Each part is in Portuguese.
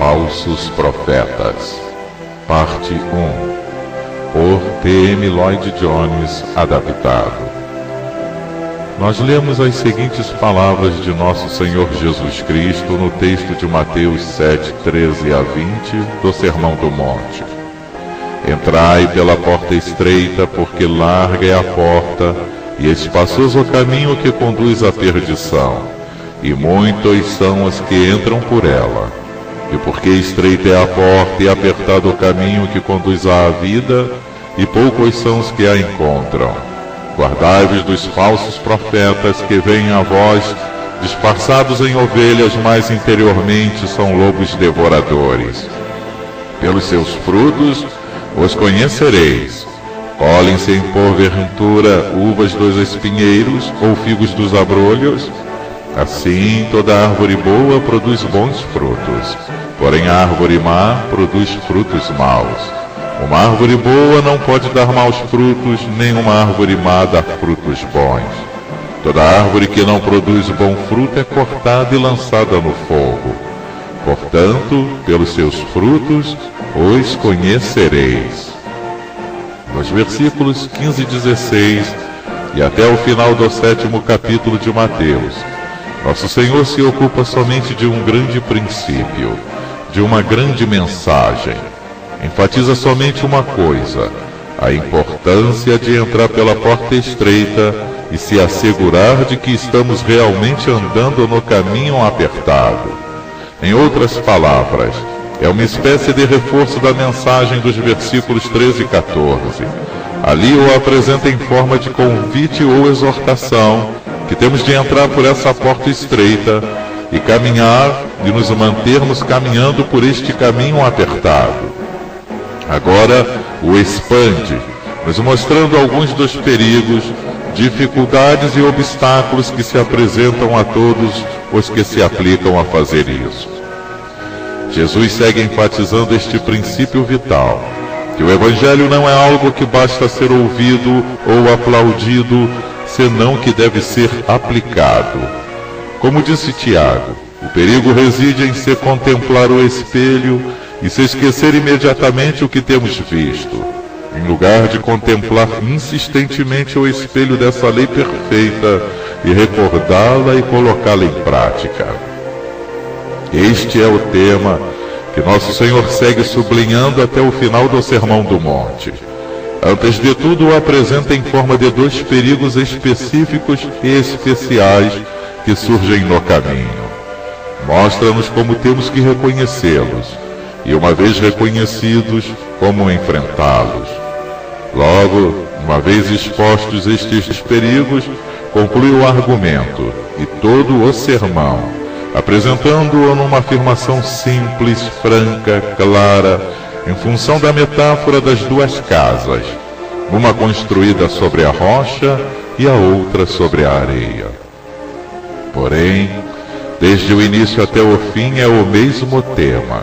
falsos profetas. Parte 1. Por T.M. Lloyd Jones, adaptado. Nós lemos as seguintes palavras de nosso Senhor Jesus Cristo no texto de Mateus 7:13 a 20 do Sermão do Monte. Entrai pela porta estreita, porque larga é a porta, e espaçoso o caminho que conduz à perdição, e muitos são os que entram por ela. E porque estreita é a porta e apertado o caminho que conduz à vida, e poucos são os que a encontram. Guardai-vos dos falsos profetas que vêm a vós, disfarçados em ovelhas, mas interiormente são lobos devoradores. Pelos seus frutos os conhecereis. Colhem-se porventura uvas dos espinheiros ou figos dos abrolhos? Assim toda árvore boa produz bons frutos, porém a árvore má produz frutos maus. Uma árvore boa não pode dar maus frutos, nem uma árvore má dar frutos bons. Toda árvore que não produz bom fruto é cortada e lançada no fogo. Portanto, pelos seus frutos os conhecereis. Nos versículos 15 e 16, e até o final do 7º capítulo de Mateus, nosso Senhor se ocupa somente de um grande princípio, de uma grande mensagem. Enfatiza somente uma coisa: a importância de entrar pela porta estreita e se assegurar de que estamos realmente andando no caminho apertado. Em outras palavras, é uma espécie de reforço da mensagem dos versículos 13 e 14. Ali o apresenta em forma de convite ou exortação, que temos de entrar por essa porta estreita e caminhar e nos mantermos caminhando por este caminho apertado. Agora o expande, nos mostrando alguns dos perigos, dificuldades e obstáculos que se apresentam a todos os que se aplicam a fazer isso. Jesus segue enfatizando este princípio vital, que o Evangelho não é algo que basta ser ouvido ou aplaudido, senão que deve ser aplicado. Como disse Tiago, o perigo reside em se contemplar o espelho e se esquecer imediatamente o que temos visto, em lugar de contemplar insistentemente o espelho dessa lei perfeita e recordá-la e colocá-la em prática. Este é o tema que nosso Senhor segue sublinhando até o final do Sermão do Monte. Antes de tudo, o apresenta em forma de dois perigos específicos e especiais que surgem no caminho. Mostra-nos como temos que reconhecê-los, e uma vez reconhecidos, como enfrentá-los. Logo, uma vez expostos estes perigos, conclui o argumento e todo o sermão, apresentando-o numa afirmação simples, franca, clara, em função da metáfora das duas casas, uma construída sobre a rocha e a outra sobre a areia. Porém, desde o início até o fim é o mesmo tema,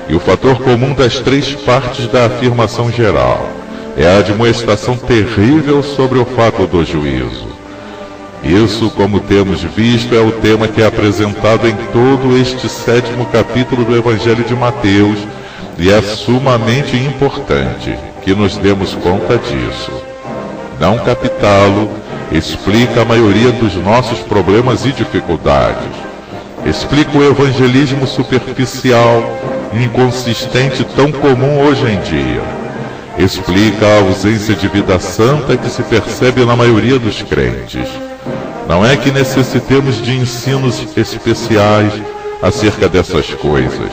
e o fator comum das três partes da afirmação geral é a admoestação terrível sobre o fato do juízo. Isso, como temos visto, é o tema que é apresentado em todo este 7º capítulo do Evangelho de Mateus, e é sumamente importante que nos demos conta disso. Não captá-lo explica a maioria dos nossos problemas e dificuldades. Explica o evangelismo superficial e inconsistente tão comum hoje em dia. Explica a ausência de vida santa que se percebe na maioria dos crentes. Não é que necessitemos de ensinos especiais acerca dessas coisas.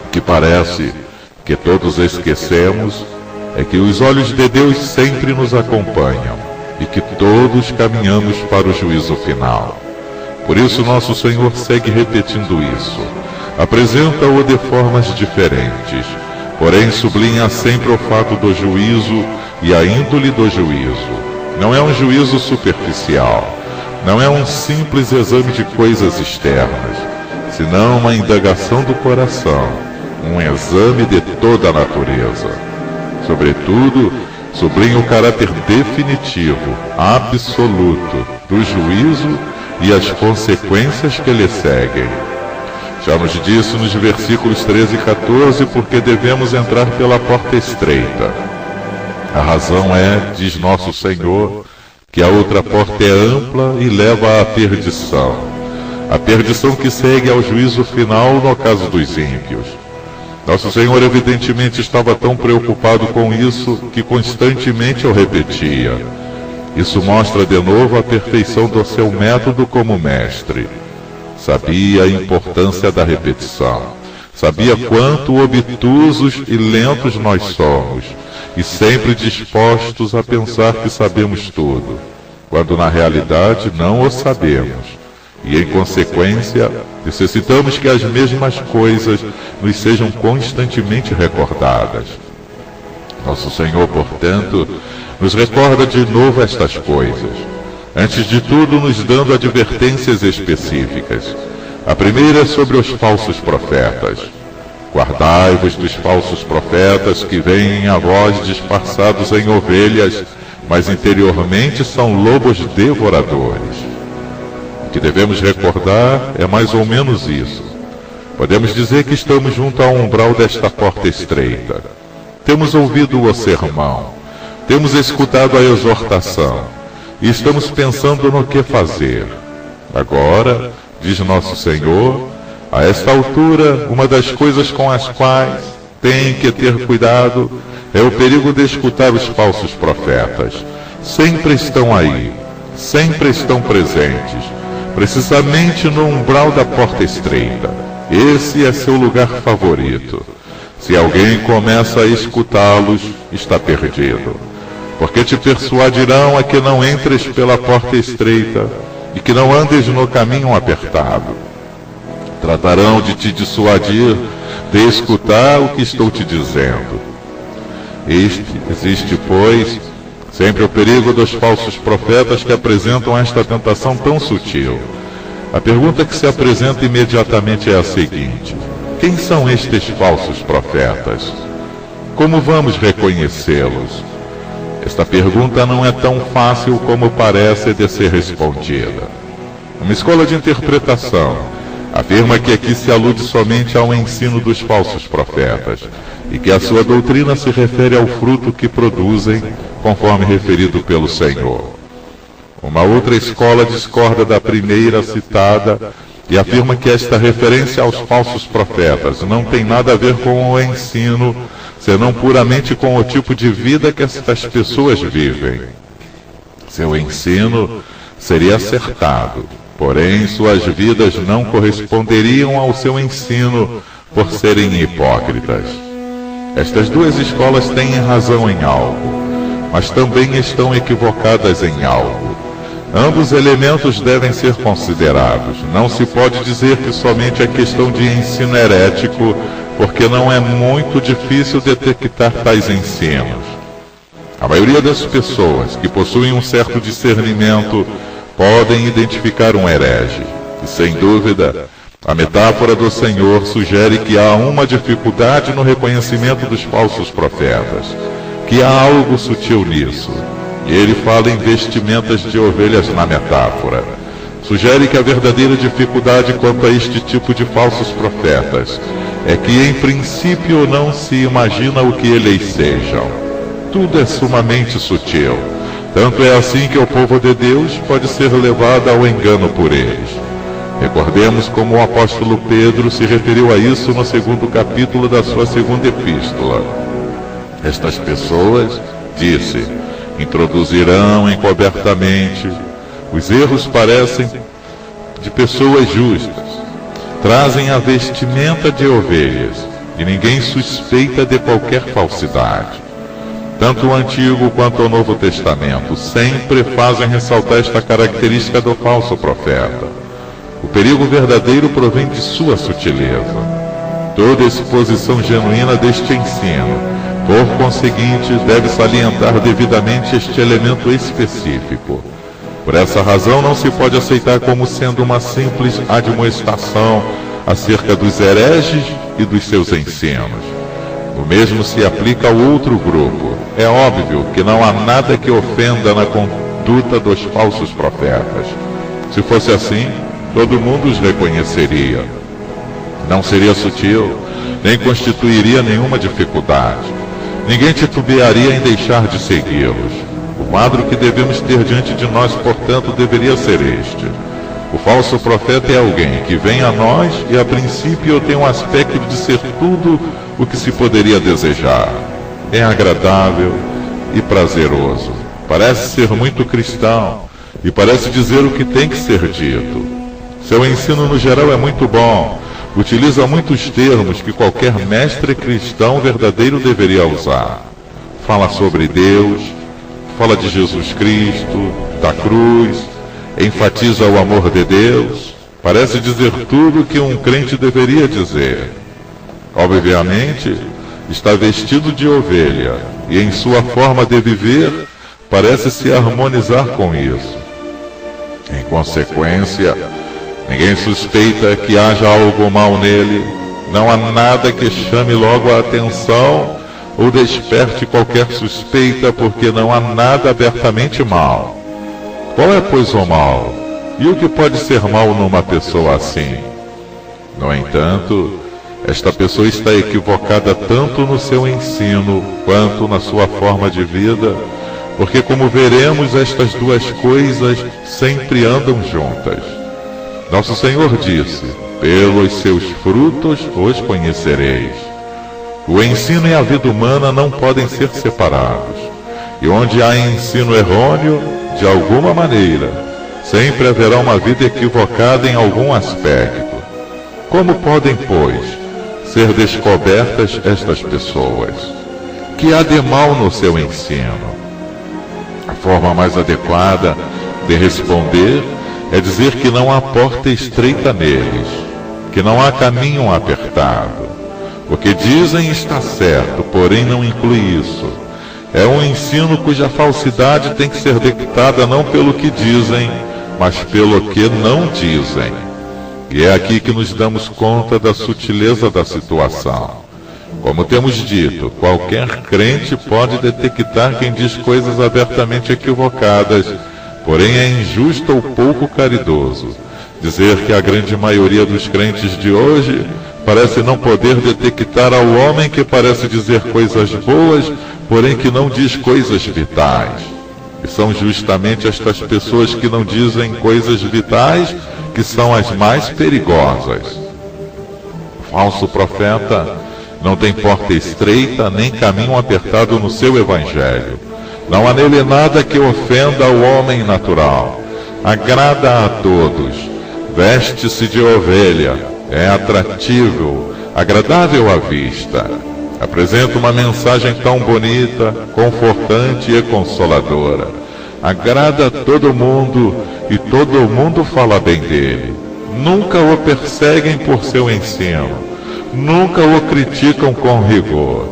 O que parece que todos esquecemos é que os olhos de Deus sempre nos acompanham e que todos caminhamos para o juízo final. Por isso nosso Senhor segue repetindo isso. Apresenta-o de formas diferentes, porém sublinha sempre o fato do juízo e a índole do juízo. Não é um juízo superficial, não é um simples exame de coisas externas, senão uma indagação do coração, um exame de toda a natureza. Sobretudo, sublinha o caráter definitivo, absoluto, do juízo e as consequências que lhe seguem. Já nos disse nos versículos 13 e 14, porque devemos entrar pela porta estreita. A razão é, diz nosso Senhor, que a outra porta é ampla e leva à perdição. A perdição que segue ao juízo final no caso dos ímpios. Nosso Senhor evidentemente estava tão preocupado com isso que constantemente o repetia. Isso mostra de novo a perfeição do seu método como mestre. Sabia a importância da repetição. Sabia quanto obtusos e lentos nós somos, e sempre dispostos a pensar que sabemos tudo, quando na realidade não o sabemos. E em consequência, necessitamos que as mesmas coisas nos sejam constantemente recordadas. Nosso Senhor, portanto, nos recorda de novo estas coisas. Antes de tudo, nos dando advertências específicas. A primeira é sobre os falsos profetas. Guardai-vos dos falsos profetas que vêm a vós disfarçados em ovelhas, mas interiormente são lobos devoradores. O que devemos recordar é mais ou menos isso. Podemos dizer que estamos junto ao umbral desta porta estreita. Temos ouvido o sermão, temos escutado a exortação, e estamos pensando no que fazer. Agora, diz nosso Senhor, a esta altura, uma das coisas com as quais tem que ter cuidado é o perigo de escutar os falsos profetas. Sempre estão aí, sempre estão presentes, precisamente no umbral da porta estreita. Esse é seu lugar favorito. Se alguém começa a escutá-los, está perdido. Porque te persuadirão a que não entres pela porta estreita e que não andes no caminho apertado. Tratarão de te dissuadir de escutar o que estou te dizendo. Existe, pois, sempre o perigo dos falsos profetas que apresentam esta tentação tão sutil. A pergunta que se apresenta imediatamente é a seguinte: quem são estes falsos profetas? Como vamos reconhecê-los? Esta pergunta não é tão fácil como parece de ser respondida. Uma escola de interpretação afirma que aqui se alude somente ao ensino dos falsos profetas e que a sua doutrina se refere ao fruto que produzem, conforme referido pelo Senhor. Uma outra escola discorda da primeira citada e afirma que esta referência aos falsos profetas não tem nada a ver com o ensino, senão puramente com o tipo de vida que estas pessoas vivem. Seu ensino seria acertado, porém suas vidas não corresponderiam ao seu ensino por serem hipócritas. Estas duas escolas têm razão em algo, mas também estão equivocadas em algo. Ambos elementos devem ser considerados. Não se pode dizer que somente é questão de ensino herético, porque não é muito difícil detectar tais ensinos. A maioria das pessoas que possuem um certo discernimento podem identificar um herege. E sem dúvida, a metáfora do Senhor sugere que há uma dificuldade no reconhecimento dos falsos profetas, que há algo sutil nisso. E ele fala em vestimentas de ovelhas na metáfora. Sugere que a verdadeira dificuldade quanto a este tipo de falsos profetas é que em princípio não se imagina o que eles sejam. Tudo é sumamente sutil. Tanto é assim que o povo de Deus pode ser levado ao engano por eles. Recordemos como o apóstolo Pedro se referiu a isso no 2º capítulo da sua 2ª epístola. Estas pessoas, disse, introduzirão encobertamente. Os erros parecem de pessoas justas. Trazem a vestimenta de ovelhas, e ninguém suspeita de qualquer falsidade. Tanto o Antigo quanto o Novo Testamento sempre fazem ressaltar esta característica do falso profeta. O perigo verdadeiro provém de sua sutileza. Toda exposição genuína deste ensino, por conseguinte, deve salientar devidamente este elemento específico. Por essa razão, não se pode aceitar como sendo uma simples admoestação acerca dos hereges e dos seus ensinos. O mesmo se aplica ao outro grupo. É óbvio que não há nada que ofenda na conduta dos falsos profetas. Se fosse assim, todo mundo os reconheceria. Não seria sutil, nem constituiria nenhuma dificuldade. Ninguém titubearia em deixar de segui-los. O quadro que devemos ter diante de nós, portanto, deveria ser este. O falso profeta é alguém que vem a nós e, a princípio, tem um aspecto de ser tudo o que se poderia desejar. É agradável e prazeroso. Parece ser muito cristão e parece dizer o que tem que ser dito. Seu ensino, no geral, é muito bom. Utiliza muitos termos que qualquer mestre cristão verdadeiro deveria usar. Fala sobre Deus, fala de Jesus Cristo, da cruz, enfatiza o amor de Deus, parece dizer tudo o que um crente deveria dizer. Obviamente, está vestido de ovelha e em sua forma de viver parece se harmonizar com isso. Em consequência, ninguém suspeita que haja algo mal nele, não há nada que chame logo a atenção ou desperte qualquer suspeita, porque não há nada abertamente mal. Qual é, pois, o mal? E o que pode ser mal numa pessoa assim? No entanto, esta pessoa está equivocada tanto no seu ensino quanto na sua forma de vida, porque, como veremos, estas duas coisas sempre andam juntas. Nosso Senhor disse: pelos seus frutos os conhecereis. O ensino e a vida humana não podem ser separados. E onde há ensino errôneo, de alguma maneira, sempre haverá uma vida equivocada em algum aspecto. Como podem, pois, ser descobertas estas pessoas? Que há de mal no seu ensino? A forma mais adequada de responder é dizer que não há porta estreita neles, que não há caminho apertado. O que dizem está certo, porém não inclui isso. É um ensino cuja falsidade tem que ser detectada não pelo que dizem, mas pelo que não dizem. E é aqui que nos damos conta da sutileza da situação. Como temos dito, qualquer crente pode detectar quem diz coisas abertamente equivocadas, porém é injusto ou pouco caridoso dizer que a grande maioria dos crentes de hoje parece não poder detectar ao homem que parece dizer coisas boas, porém que não diz coisas vitais. E são justamente estas pessoas que não dizem coisas vitais que são as mais perigosas. O falso profeta não tem porta estreita nem caminho apertado no seu evangelho. Não há nele nada que ofenda o homem natural. Agrada a todos. Veste-se de ovelha. É atrativo, agradável à vista. Apresenta uma mensagem tão bonita, confortante e consoladora. Agrada a todo mundo e todo mundo fala bem dele. Nunca o perseguem por seu ensino. Nunca o criticam com rigor.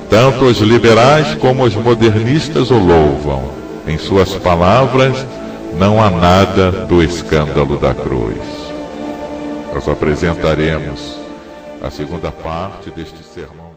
Tanto os liberais como os modernistas o louvam. Em suas palavras, não há nada do escândalo da cruz. Nós apresentaremos a segunda parte deste sermão.